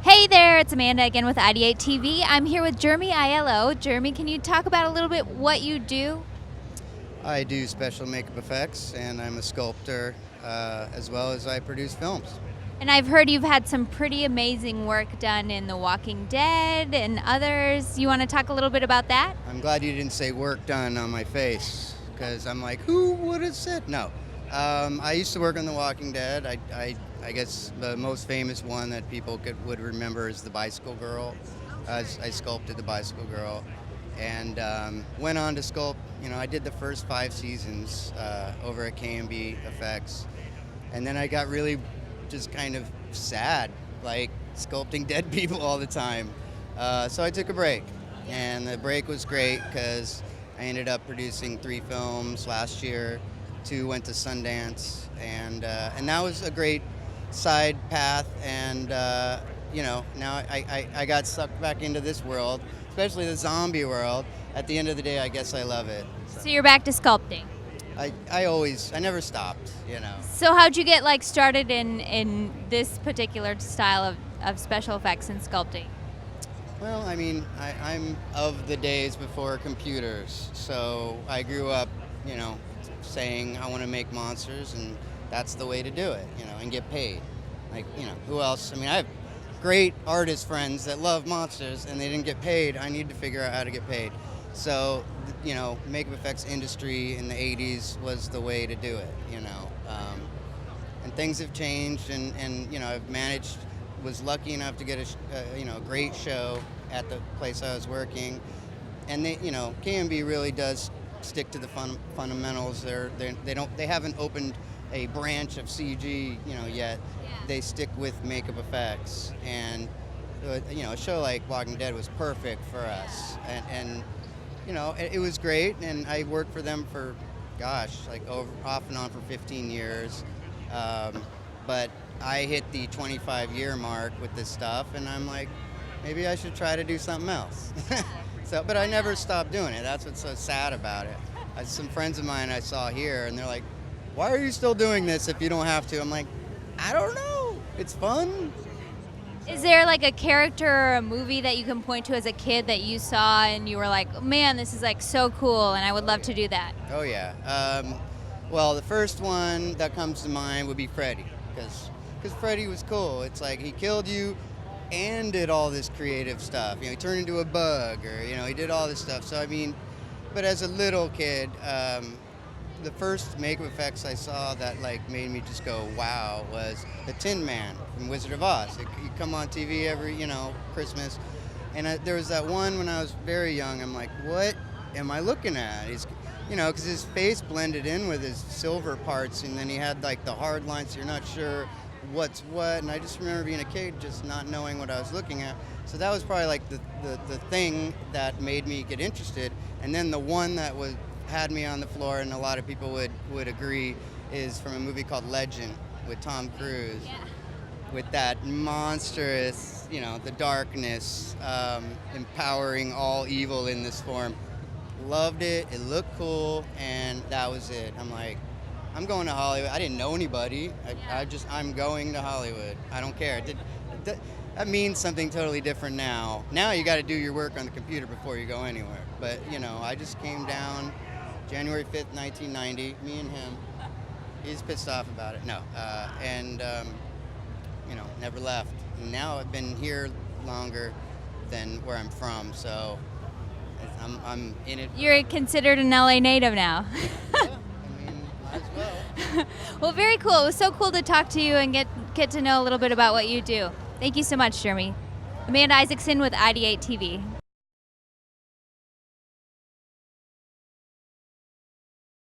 Hey there, it's Amanda again with IdeateTV. I'm here with Jaremy Aiello. Jaremy, can you talk about a little bit what you do? I do special makeup effects, and I'm a sculptor, as well as I produce films. And I've heard you've had some pretty amazing work done in The Walking Dead and others. You want to talk a little bit about that? I'm glad you didn't say work done on my face, because I'm like, who would have said? No. I used to work on The Walking Dead. I guess the most famous one that people would remember is the Bicycle Girl. I sculpted the Bicycle Girl, and went on to sculpt. I did the first 5 seasons over at K&B Effects, and then I got really just kind of sad, like sculpting dead people all the time. So I took a break, and the break was great because I ended up producing 3 films last year. 2 went to Sundance, and that was a great side path. And now I got sucked back into this world, especially the zombie world. At the end of the day, I guess I love it. So you're back to sculpting. I never stopped. So how'd you get started in this particular style of special effects and sculpting? Well, I mean, I'm of the days before computers, so I grew up, saying I want to make monsters, and that's the way to do it, and get paid. Who else? I mean, I have great artist friends that love monsters, and they didn't get paid. I need to figure out how to get paid. So, makeup effects industry in the 80s was the way to do it, and things have changed, and I've was lucky enough to get a great show at the place I was working, and K&B really does stick to the fundamentals. They haven't opened a branch of CG, yet. Yeah. They stick with makeup effects, and a show like Walking Dead was perfect for us, and it was great, and I worked for them for, off and on for 15 years, but I hit the 25-year mark with this stuff, and I'm like, maybe I should try to do something else. But I never stopped doing it. That's what's so sad about it. Some friends of mine I saw here, and they're like, why are you still doing this if you don't have to? I'm like, I don't know. It's fun. Is there a character or a movie that you can point to as a kid that you saw and you were like, man, this is so cool, and I would love to do that? Oh, yeah. Well, the first one that comes to mind would be Freddy, because Freddy was cool. It's like he killed you and did all this creative stuff. He turned into a bug, or he did all this stuff. So I mean, but as a little kid, the first makeup effects I saw that made me just go wow was the Tin Man from Wizard of Oz. He'd come on TV every Christmas, and there was that one when I was very young. I'm like, what am I looking at? He's because his face blended in with his silver parts, and then he had the hard lines, so you're not sure what's what. And I just remember being a kid just not knowing what I was looking at. So that was probably the thing that made me get interested. And then the one that had me on the floor, and a lot of people would agree, is from a movie called Legend with Tom Cruise. Yeah. With that monstrous, the darkness, empowering all evil in this form. Loved it. It looked cool, and that was it. I'm like, I'm going to Hollywood. I didn't know anybody. I'm going to Hollywood. I don't care. That means something totally different now. Now you got to do your work on the computer before you go anywhere. But I just came down January 5th, 1990. Me and him. He's pissed off about it. No, and never left. And now I've been here longer than where I'm from, so I'm in it. You're considered an LA native now. Yeah. Might as well. Well, very cool. It was so cool to talk to you and get to know a little bit about what you do. Thank you so much, Jaremy. Amanda Isaacson with IdeateTV.